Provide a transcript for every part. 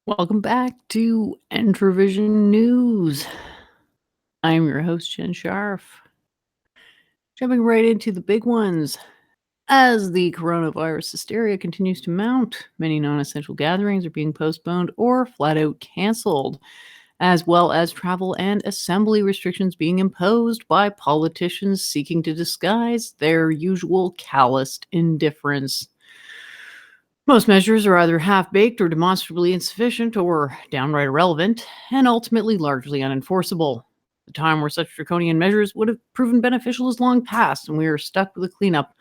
Welcome back to Entervision News. I'm your host, Jen Scharf. Jumping right into the big ones. As the coronavirus hysteria continues to mount, many non essential gatherings are being postponed or flat out canceled, as well as travel and assembly restrictions being imposed by politicians seeking to disguise their usual calloused indifference. Most measures are either half baked or demonstrably insufficient or downright irrelevant, and ultimately largely unenforceable. The time where such draconian measures would have proven beneficial is long past, and we are stuck with the cleanup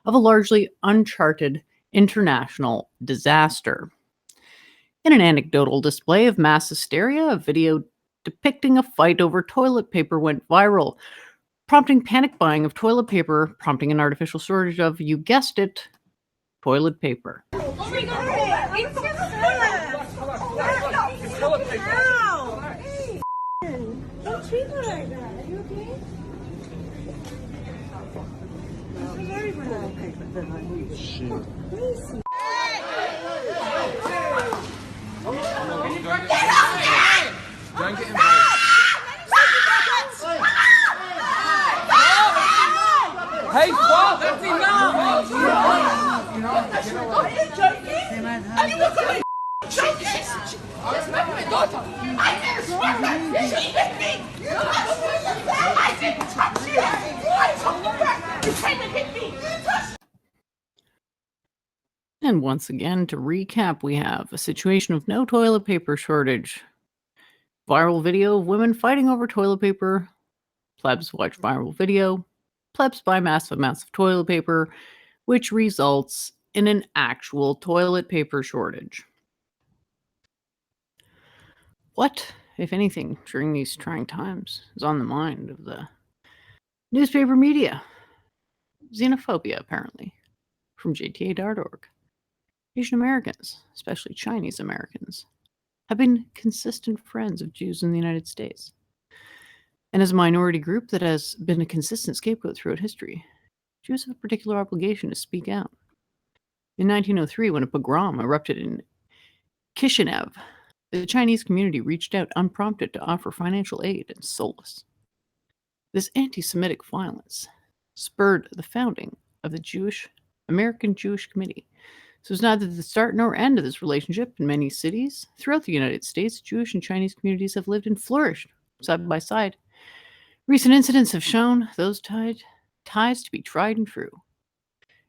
of a largely uncharted international disaster. In an anecdotal display of mass hysteria, a video depicting a fight over toilet paper went viral, prompting panic buying of toilet paper, prompting an artificial shortage of, you guessed it, toilet paper. Oh my god! It's don't treat her like that. Are you okay? I'm so sorry for that. Okay, but then I need shit. Please. Don't get involved. Hey, stop! That's enough! Are you joking? Are you joking? Just met my daughter. I never swear that she hit me. I didn't touch you. I told her back. You came and hit me. And once again, to recap, we have a situation of no toilet paper shortage. Viral video of women fighting over toilet paper. Plebs watch viral video. Plebs buy massive amounts of toilet paper, which results in an actual toilet paper shortage. What, if anything, during these trying times is on the mind of the newspaper media? Xenophobia, apparently, from JTA.org. Asian Americans, especially Chinese Americans, have been consistent friends of Jews in the United States. And as a minority group that has been a consistent scapegoat throughout history, Jews have a particular obligation to speak out. In 1903, when a pogrom erupted in Kishinev, the Chinese community reached out unprompted to offer financial aid and solace. This anti-Semitic violence spurred the founding of the American Jewish Committee. So it's neither the start nor end of this relationship. In many cities throughout the United States, Jewish and Chinese communities have lived and flourished side by side. Recent incidents have shown those ties to be tried and true.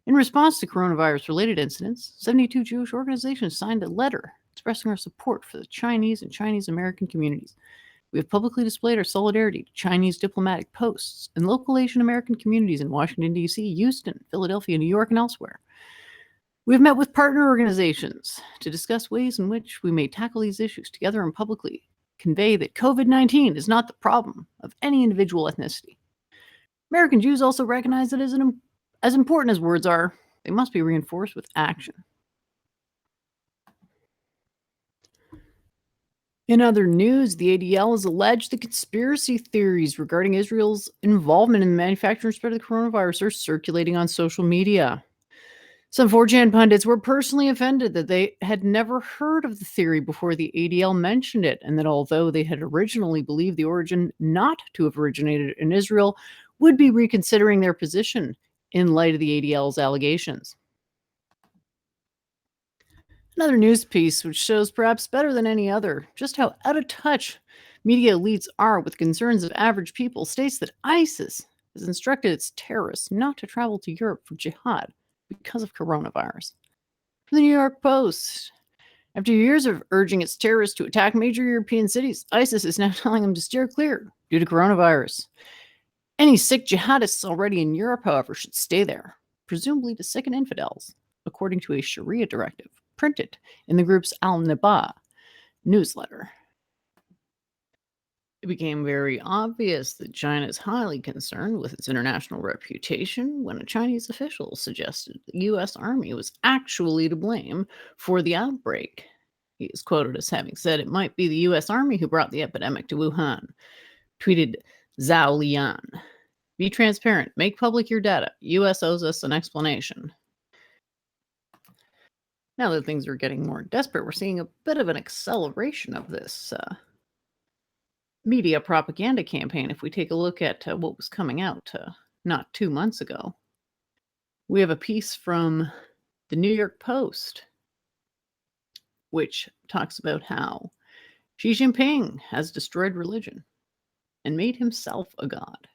In response to coronavirus-related incidents, 72 Jewish organizations signed a letter expressing our support for the Chinese and Chinese American communities. We have publicly displayed our solidarity to Chinese diplomatic posts and local Asian American communities in Washington, D.C., Houston, Philadelphia, New York, and elsewhere. We have met with partner organizations to discuss ways in which we may tackle these issues together and publicly convey that COVID-19 is not the problem of any individual ethnicity. American Jews also recognize that as important as words are, they must be reinforced with action. In other news, the ADL has alleged that conspiracy theories regarding Israel's involvement in the manufacture and spread of the coronavirus are circulating on social media. Some 4chan pundits were personally offended that they had never heard of the theory before the ADL mentioned it, and that although they had originally believed the origin not to have originated in Israel, would be reconsidering their position in light of the ADL's allegations. Another news piece which shows perhaps better than any other just how out of touch media elites are with concerns of average people states that ISIS has instructed its terrorists not to travel to Europe for jihad because of coronavirus. From the New York Post, after years of urging its terrorists to attack major European cities, ISIS is now telling them to steer clear due to coronavirus. Any sick jihadists already in Europe, however, should stay there, presumably to sicken infidels, according to a Sharia directive printed in the group's Al-Naba newsletter. It became very obvious that China is highly concerned with its international reputation when a Chinese official suggested the U.S. Army was actually to blame for the outbreak. He is quoted as having said it might be the U.S. Army who brought the epidemic to Wuhan. Tweeted Zhao Liyan. Be transparent. Make public your data. U.S. owes us an explanation. Now that things are getting more desperate, we're seeing a bit of an acceleration of this media propaganda campaign. If we take a look at what was coming out not 2 months ago, we have a piece from the New York Post, which talks about how Xi Jinping has destroyed religion and made himself a god.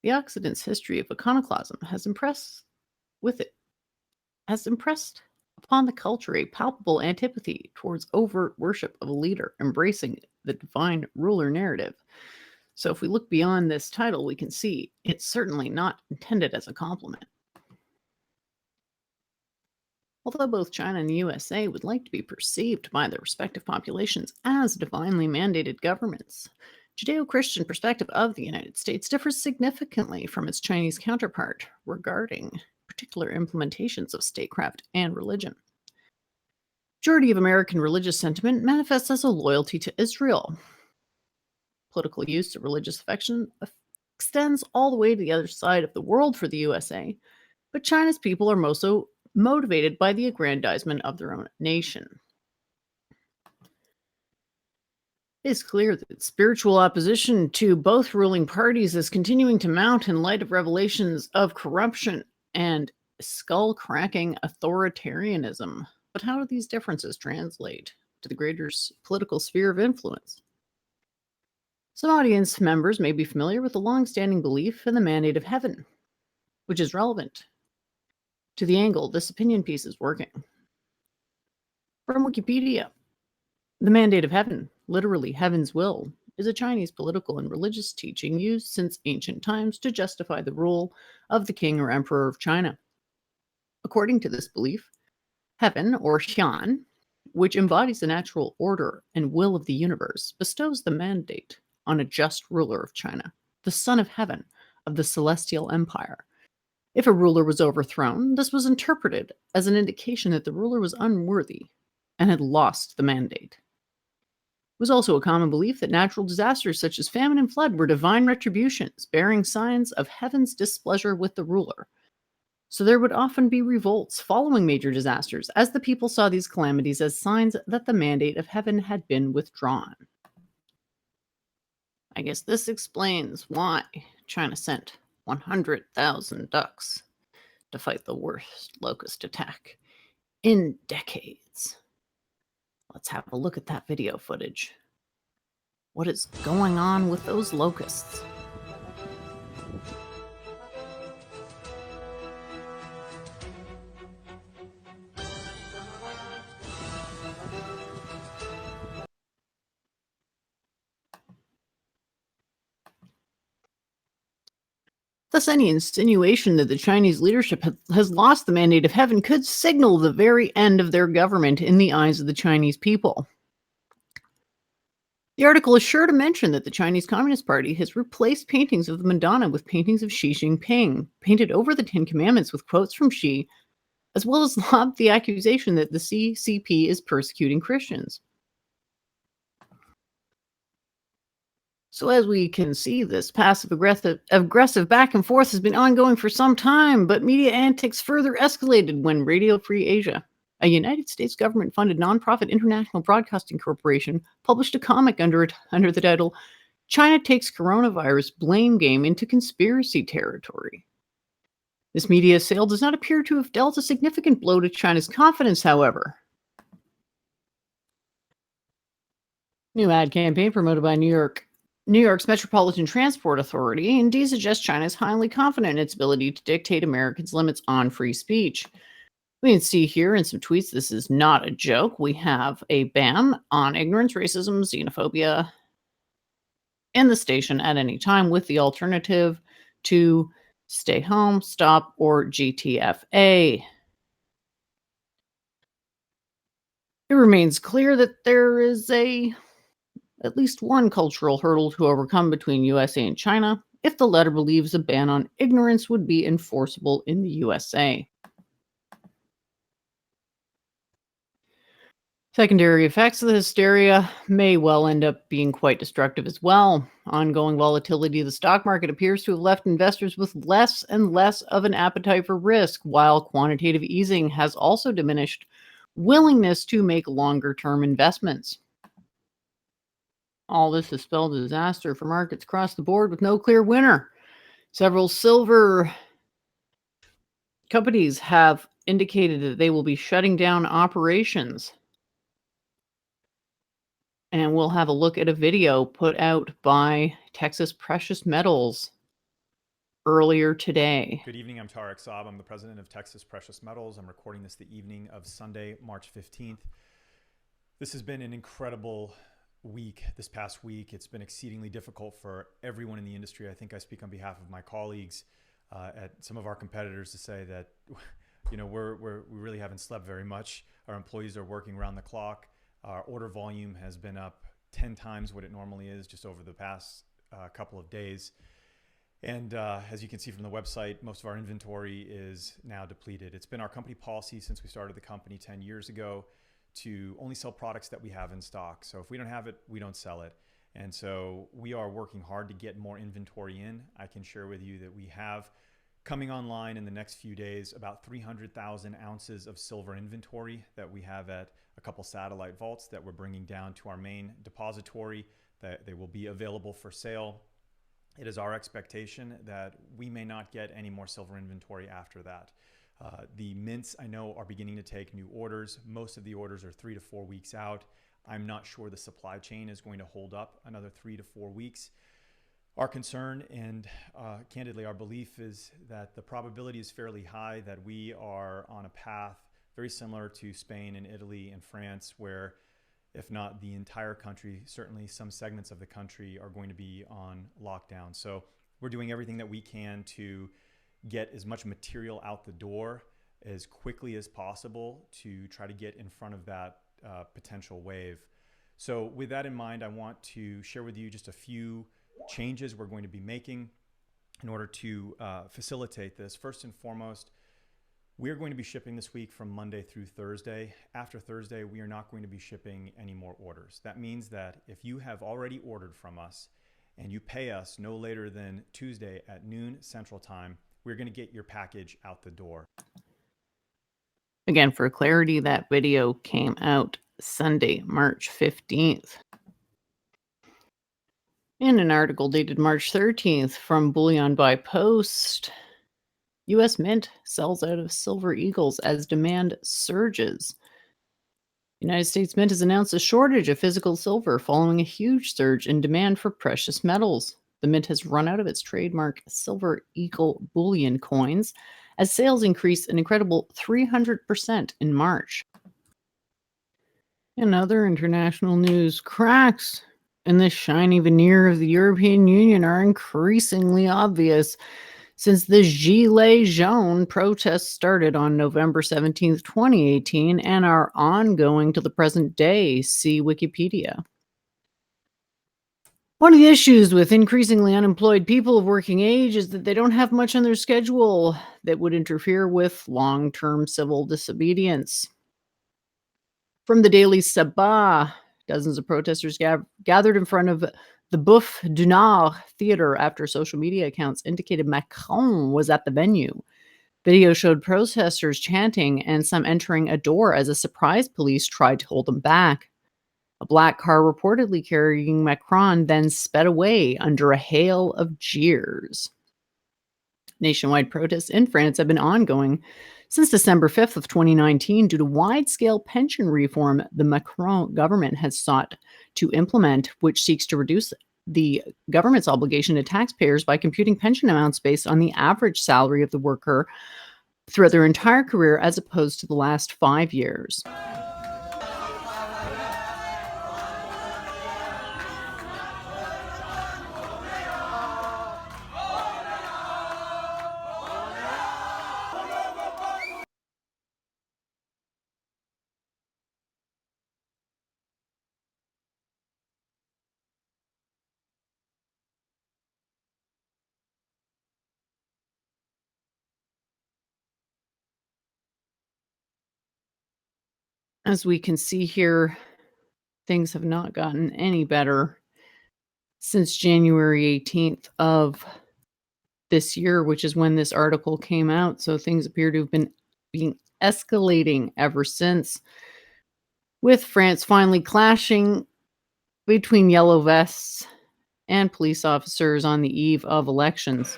The Occident's history of iconoclasm has impressed upon the culture a palpable antipathy towards overt worship of a leader, embracing the divine ruler narrative. So if we look beyond this title, we can see it's certainly not intended as a compliment. Although both China and the USA would like to be perceived by their respective populations as divinely mandated governments, Judeo-Christian perspective of the United States differs significantly from its Chinese counterpart regarding particular implementations of statecraft and religion. Majority of American religious sentiment manifests as a loyalty to Israel. Political use of religious affection extends all the way to the other side of the world for the USA, but China's people are most so motivated by the aggrandizement of their own nation. It is clear that spiritual opposition to both ruling parties is continuing to mount in light of revelations of corruption and skull-cracking authoritarianism. But how do these differences translate to the greater political sphere of influence? Some audience members may be familiar with the long-standing belief in the mandate of heaven, which is relevant to the angle this opinion piece is working. From Wikipedia, the mandate of heaven, literally heaven's will, is a Chinese political and religious teaching used since ancient times to justify the rule of the king or emperor of China. According to this belief, heaven, or Xian, which embodies the natural order and will of the universe, bestows the mandate on a just ruler of China, the son of heaven of the celestial empire. If a ruler was overthrown, this was interpreted as an indication that the ruler was unworthy and had lost the mandate. It was also a common belief that natural disasters such as famine and flood were divine retributions, bearing signs of heaven's displeasure with the ruler. So there would often be revolts following major disasters, as the people saw these calamities as signs that the mandate of heaven had been withdrawn. I guess this explains why China sent 100,000 ducks to fight the worst locust attack in decades. Let's have a look at that video footage. What is going on with those locusts? Thus, any insinuation that the Chinese leadership has lost the mandate of heaven could signal the very end of their government in the eyes of the Chinese people. The article is sure to mention that the Chinese Communist Party has replaced paintings of the Madonna with paintings of Xi Jinping, painted over the Ten Commandments with quotes from Xi, as well as lobbed the accusation that the CCP is persecuting Christians. So as we can see, this passive-aggressive back and forth has been ongoing for some time, but media antics further escalated when Radio Free Asia, a United States government-funded nonprofit international broadcasting corporation, published a comic under the title, "China Takes Coronavirus Blame Game into Conspiracy Territory." This media sale does not appear to have dealt a significant blow to China's confidence, however. New ad campaign promoted by New York's Metropolitan Transport Authority indeed suggests China is highly confident in its ability to dictate Americans' limits on free speech. We can see here in some tweets, this is not a joke. We have a ban on ignorance, racism, xenophobia in the station at any time, with the alternative to stay home, stop, or GTFA. It remains clear that there is at least one cultural hurdle to overcome between USA and China, if the latter believes a ban on ignorance would be enforceable in the USA. Secondary effects of the hysteria may well end up being quite destructive as well. Ongoing volatility of the stock market appears to have left investors with less and less of an appetite for risk, while quantitative easing has also diminished willingness to make longer term investments. All this has spelled disaster for markets across the board with no clear winner. Several silver companies have indicated that they will be shutting down operations. And we'll have a look at a video put out by Texas Precious Metals earlier today. Good evening, I'm Tarek Saab. I'm the president of Texas Precious Metals. I'm recording this the evening of Sunday, March 15th. This has been an incredible week, this past week. It's been exceedingly difficult for everyone in the industry. I think I speak on behalf of my colleagues at some of our competitors to say that, we really haven't slept very much. Our employees are working around the clock. Our order volume has been up 10 times what it normally is just over the past couple of days. And as you can see from the website, most of our inventory is now depleted. It's been our company policy since we started the company 10 years ago to only sell products that we have in stock. So if we don't have it, we don't sell it. And so we are working hard to get more inventory in. I can share with you that we have coming online in the next few days about 300,000 ounces of silver inventory that we have at a couple satellite vaults that we're bringing down to our main depository, that they will be available for sale. It is our expectation that we may not get any more silver inventory after that. The mints, I know, are beginning to take new orders. Most of the orders are 3 to 4 weeks out. I'm not sure the supply chain is going to hold up another 3 to 4 weeks. Our concern and candidly our belief is that the probability is fairly high that we are on a path very similar to Spain and Italy and France, where if not the entire country, certainly some segments of the country are going to be on lockdown. So we're doing everything that we can to get as much material out the door as quickly as possible to try to get in front of that potential wave. So with that in mind, I want to share with you just a few changes we're going to be making in order to facilitate this. First and foremost, we're going to be shipping this week from Monday through Thursday. After Thursday, we are not going to be shipping any more orders. That means that if you have already ordered from us and you pay us no later than Tuesday at noon Central Time, we're going to get your package out the door. Again, for clarity, that video came out Sunday, March 15th. In an article dated March 13th from Bullion by Post, U.S. Mint sells out of Silver Eagles as demand surges. United States Mint has announced a shortage of physical silver following a huge surge in demand for precious metals. The Mint has run out of its trademark Silver Eagle bullion coins as sales increased an incredible 300% in March. In other international news, cracks in the shiny veneer of the European Union are increasingly obvious since the Gilets Jaunes protests started on November 17, 2018, and are ongoing to the present day. See Wikipedia. One of the issues with increasingly unemployed people of working age is that they don't have much on their schedule that would interfere with long-term civil disobedience. From the Daily Sabah, dozens of protesters gathered in front of the Boeuf du Nord Theater after social media accounts indicated Macron was at the venue. Video showed protesters chanting and some entering a door as a surprise police tried to hold them back. A black car reportedly carrying Macron then sped away under a hail of jeers. Nationwide protests in France have been ongoing since December 5th of 2019 due to wide-scale pension reform the Macron government has sought to implement, which seeks to reduce the government's obligation to taxpayers by computing pension amounts based on the average salary of the worker throughout their entire career as opposed to the last 5 years. As we can see here, things have not gotten any better since January 18th of this year, which is when this article came out. So things appear to have been escalating ever since, with France finally clashing between yellow vests and police officers on the eve of elections.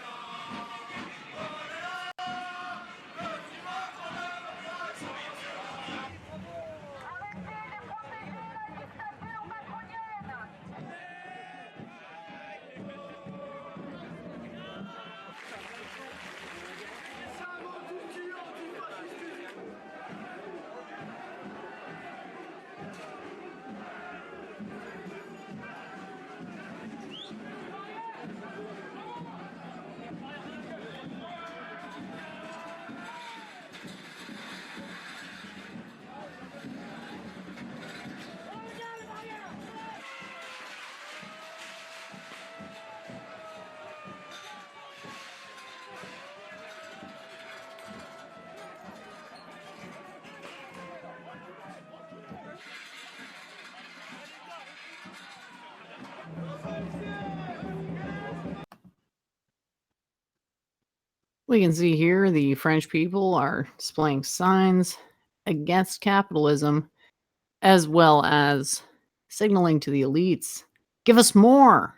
We can see here the French people are displaying signs against capitalism, as well as signaling to the elites, give us more,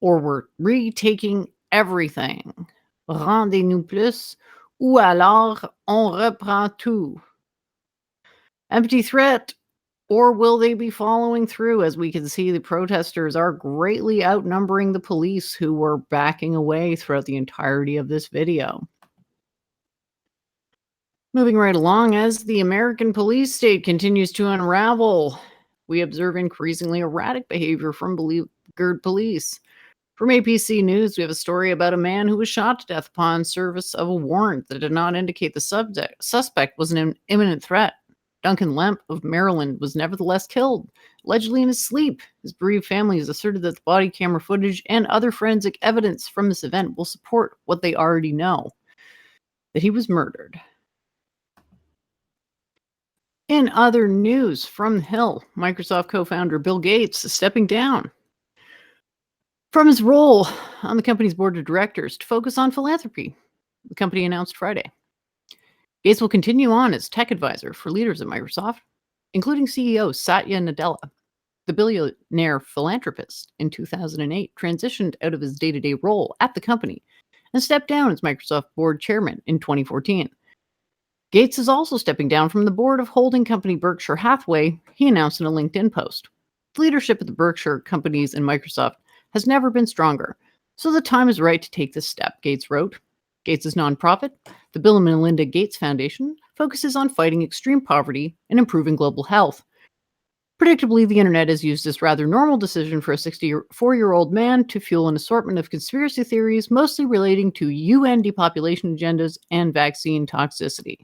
or we're retaking everything. Rendez-nous plus, ou alors on reprend tout. Empty threat, or will they be following through? As we can see, the protesters are greatly outnumbering the police, who were backing away throughout the entirety of this video. Moving right along, as the American police state continues to unravel, we observe increasingly erratic behavior from beleaguered police. From APC News, we have a story about a man who was shot to death upon service of a warrant that did not indicate the suspect was an imminent threat. Duncan Lemp of Maryland was nevertheless killed, allegedly in his sleep. His bereaved family has asserted that the body camera footage and other forensic evidence from this event will support what they already know, that he was murdered. In other news from the Hill, Microsoft co-founder Bill Gates is stepping down from his role on the company's board of directors to focus on philanthropy, the company announced Friday. Gates will continue on as tech advisor for leaders at Microsoft, including CEO Satya Nadella. The billionaire philanthropist in 2008 transitioned out of his day-to-day role at the company and stepped down as Microsoft board chairman in 2014. Gates is also stepping down from the board of holding company Berkshire Hathaway, he announced in a LinkedIn post. The leadership of the Berkshire companies and Microsoft has never been stronger, so the time is right to take this step, Gates wrote. Gates' nonprofit, the Bill and Melinda Gates Foundation, focuses on fighting extreme poverty and improving global health. Predictably, the internet has used this rather normal decision for a 64-year-old man to fuel an assortment of conspiracy theories, mostly relating to UN depopulation agendas and vaccine toxicity.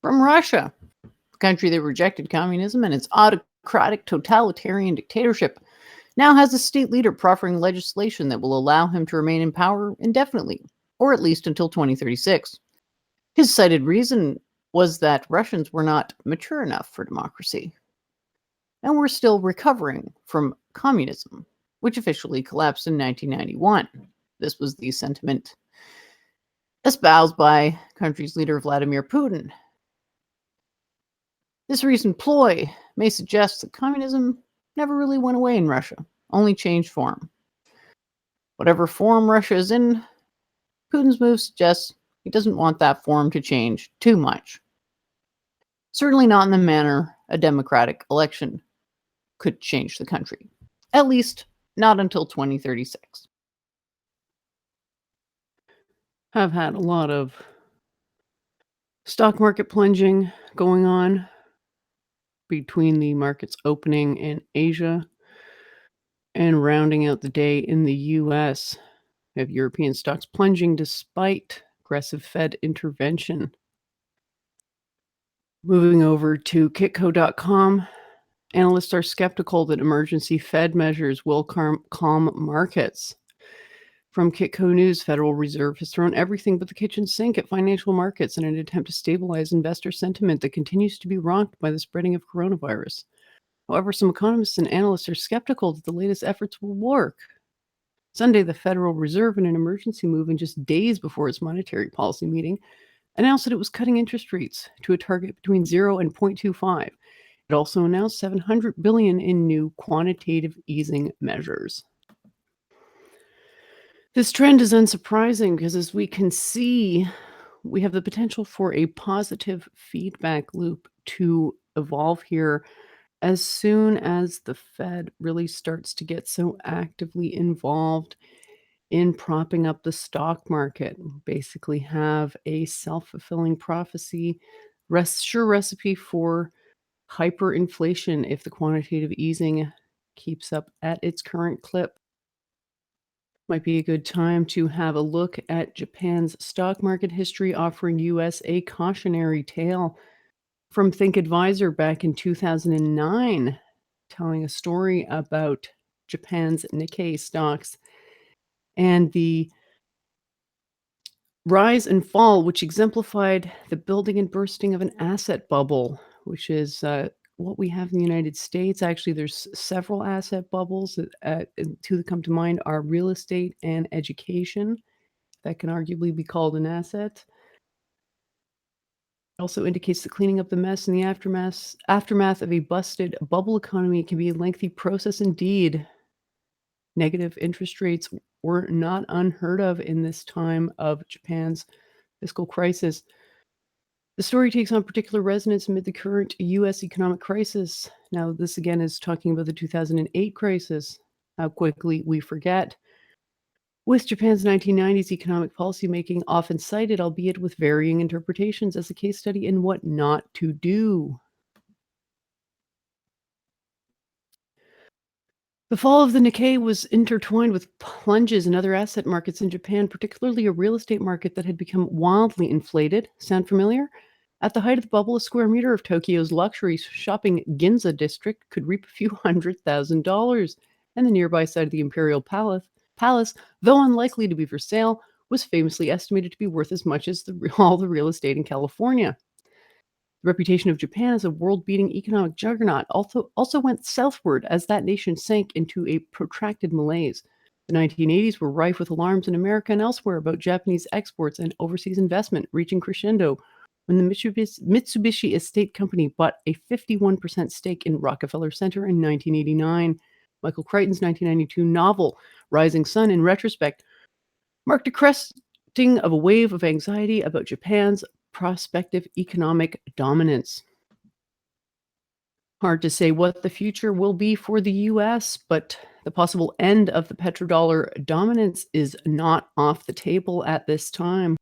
From Russia, the country that rejected communism and its autocratic totalitarian dictatorship, now has a state leader proffering legislation that will allow him to remain in power indefinitely, or at least until 2036. His cited reason was that Russians were not mature enough for democracy, and were still recovering from communism, which officially collapsed in 1991. This was the sentiment espoused by country's leader Vladimir Putin. This recent ploy may suggest that communism never really went away in Russia, only changed form. Whatever form Russia is in, Putin's move suggests he doesn't want that form to change too much. Certainly not in the manner a democratic election could change the country. At least not until 2036. I've had a lot of stock market plunging going on between the markets opening in Asia and rounding out the day in the US. We have European stocks plunging despite aggressive Fed intervention. Moving over to Kitco.com, analysts are skeptical that emergency Fed measures will calm markets. From Kitco News, Federal Reserve has thrown everything but the kitchen sink at financial markets in an attempt to stabilize investor sentiment that continues to be rocked by the spreading of coronavirus. However, some economists and analysts are skeptical that the latest efforts will work. Sunday, the Federal Reserve, in an emergency move and just days before its monetary policy meeting, announced that it was cutting interest rates to a target between 0 and 0.25. It also announced $700 billion in new quantitative easing measures. This trend is unsurprising because, as we can see, we have the potential for a positive feedback loop to evolve here as soon as the Fed really starts to get so actively involved in propping up the stock market. Basically have a self-fulfilling prophecy, sure recipe for hyperinflation if the quantitative easing keeps up at its current clip. Might be a good time to have a look at Japan's stock market history, offering US a cautionary tale from Think Advisor back in 2009, telling a story about Japan's Nikkei stocks and the rise and fall, which exemplified the building and bursting of an asset bubble, which is what we have in the United States. Actually, there's several asset bubbles. Two that come to mind are real estate and education. That can arguably be called an asset. Also indicates that cleaning up the mess in the aftermath of a busted bubble economy can be a lengthy process indeed. Negative interest rates were not unheard of in this time of Japan's fiscal crisis. The story takes on particular resonance amid the current U.S. economic crisis. Now, this again is talking about the 2008 crisis. How quickly we forget. With Japan's 1990s economic policymaking often cited, albeit with varying interpretations, as a case study in what not to do. The fall of the Nikkei was intertwined with plunges in other asset markets in Japan, particularly a real estate market that had become wildly inflated. Sound familiar? At the height of the bubble, a square meter of Tokyo's luxury shopping Ginza district could reap a few $100,000, and the nearby site of the Imperial Palace, though unlikely to be for sale, was famously estimated to be worth as much as all the real estate in California. The reputation of Japan as a world-beating economic juggernaut also went southward as that nation sank into a protracted malaise. The 1980s were rife with alarms in America and elsewhere about Japanese exports and overseas investment reaching crescendo when the Mitsubishi Estate Company bought a 51% stake in Rockefeller Center in 1989. Michael Crichton's 1992 novel, Rising Sun, in retrospect, marked a cresting of a wave of anxiety about Japan's prospective economic dominance. Hard to say what the future will be for the U.S., but the possible end of the petrodollar dominance is not off the table at this time.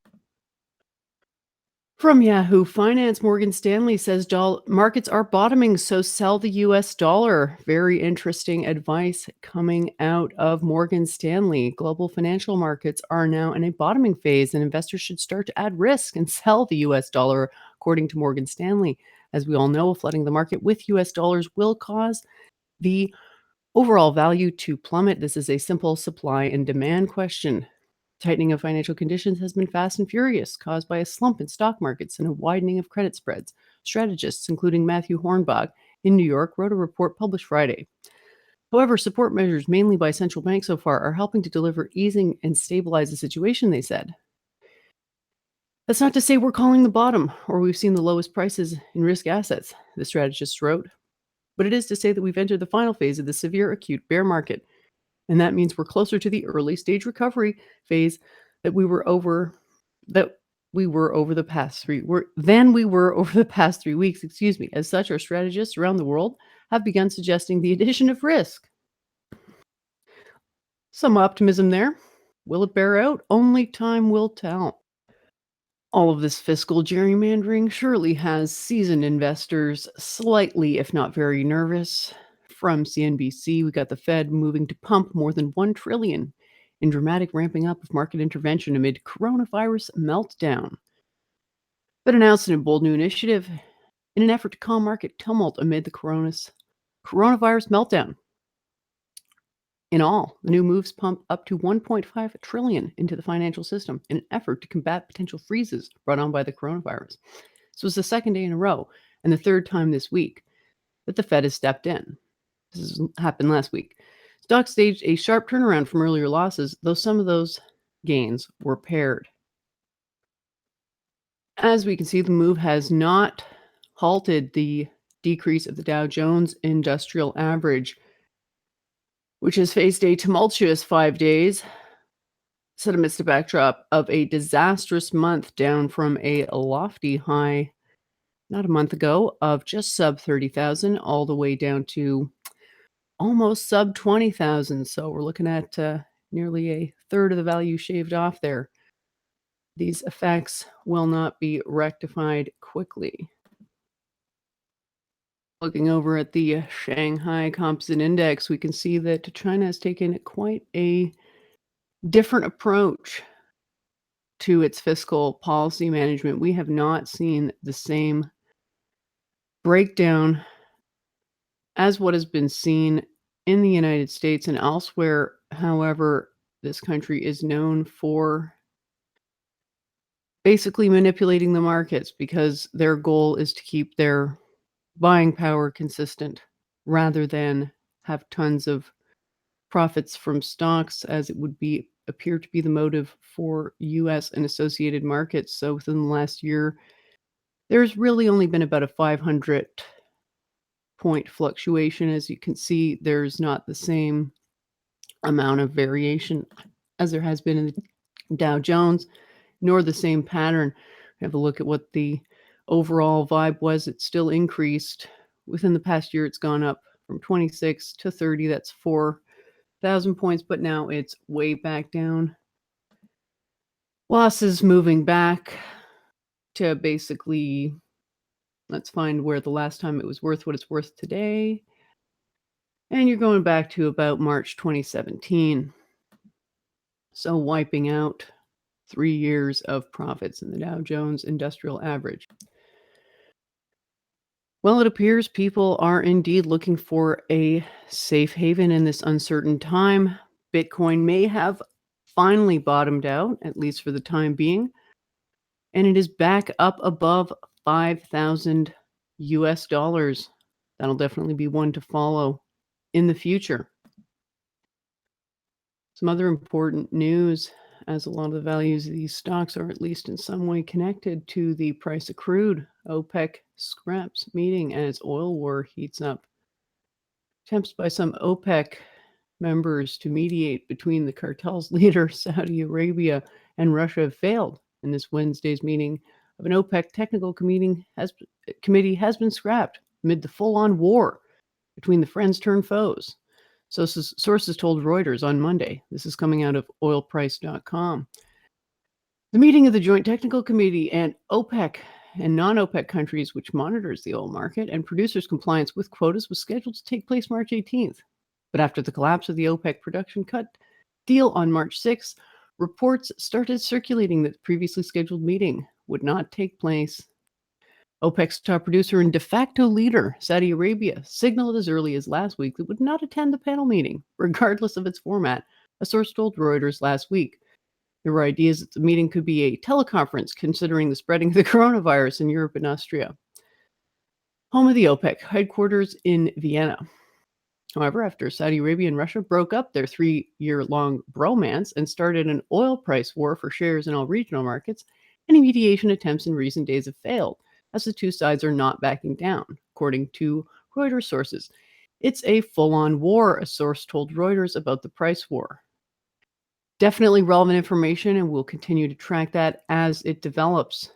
From Yahoo Finance, Morgan Stanley says markets are bottoming, so sell the US dollar. Very interesting advice coming out of Morgan Stanley. Global financial markets are now in a bottoming phase, and investors should start to add risk and sell the US dollar, according to Morgan Stanley. As we all know, flooding the market with US dollars will cause the overall value to plummet. This is a simple supply and demand question. Tightening of financial conditions has been fast and furious, caused by a slump in stock markets and a widening of credit spreads. Strategists, including Matthew Hornbach in New York, wrote a report published Friday. However, support measures, mainly by central banks so far, are helping to deliver easing and stabilize the situation, they said. That's not to say we're calling the bottom or we've seen the lowest prices in risk assets, the strategists wrote. But it is to say that we've entered the final phase of the severe acute bear market. And that means we're closer to the early stage recovery phase that we were over the past 3 weeks, As such, our strategists around the world have begun suggesting the addition of risk. Some optimism there. Will it bear out? Only time will tell. All of this fiscal gerrymandering surely has seasoned investors slightly, if not very nervous. From CNBC, we got the Fed moving to pump more than $1 trillion in dramatic ramping up of market intervention amid coronavirus meltdown. Fed announced a bold new initiative in an effort to calm market tumult amid the coronavirus meltdown. In all, the new moves pump up to 1.5 trillion into the financial system in an effort to combat potential freezes brought on by the coronavirus. This was the second day in a row and the third time this week that the Fed has stepped in. This happened last week. Stocks staged a sharp turnaround from earlier losses, though some of those gains were paired. As we can see, the move has not halted the decrease of the Dow Jones Industrial Average, which has faced a tumultuous 5 days, set amidst a backdrop of a disastrous month, down from a lofty high not a month ago of just sub 30,000 all the way down to almost sub 20,000. So we're looking at nearly a third of the value shaved off there. These effects will not be rectified quickly. Looking over at the Shanghai Composite Index, we can see that China has taken quite a different approach to its fiscal policy management. We have not seen the same breakdown as what has been seen in the United States and elsewhere. However, this country is known for basically manipulating the markets because their goal is to keep their buying power consistent rather than have tons of profits from stocks, as it would appear to be the motive for US and associated markets. So within the last year, there's really only been about a 500 point fluctuation. As you can see, there's not the same amount of variation as there has been in the Dow Jones, nor the same pattern. Have a look at what the overall vibe was. It still increased. Within the past year, it's gone up from 26 to 30. That's 4,000 points, but now it's way back down. Losses moving back to basically, let's find where the last time it was worth what it's worth today. And you're going back to about March 2017. So wiping out 3 years of profits in the Dow Jones Industrial Average. Well, it appears people are indeed looking for a safe haven in this uncertain time. Bitcoin may have finally bottomed out, at least for the time being, and it is back up above 5,000 US dollars. That'll definitely be one to follow in the future. Some other important news, as a lot of the values of these stocks are at least in some way connected to the price of crude. OPEC scraps meeting as oil war heats up. Attempts by some OPEC members to mediate between the cartel's leader, Saudi Arabia, and Russia have failed. And this Wednesday's meeting of an OPEC technical committee has been scrapped amid the full-on war between the friends turned foes. So sources told Reuters on Monday. This is coming out of oilprice.com. The meeting of the Joint Technical Committee and OPEC and non-OPEC countries, which monitors the oil market and producers' compliance with quotas, was scheduled to take place March 18th. But after the collapse of the OPEC production cut deal on March 6th, reports started circulating that the previously scheduled meeting would not take place. OPEC's top producer and de facto leader, Saudi Arabia, signaled as early as last week that it would not attend the panel meeting, regardless of its format, a source told Reuters last week. There were ideas that the meeting could be a teleconference, considering the spreading of the coronavirus in Europe and Austria. Home of the OPEC, headquarters in Vienna. However, after Saudi Arabia and Russia broke up their 3-year-long bromance and started an oil price war for shares in all regional markets, any mediation attempts in recent days have failed, as the two sides are not backing down, according to Reuters sources. It's a full-on war, a source told Reuters about the price war. Definitely relevant information, and we'll continue to track that as it develops.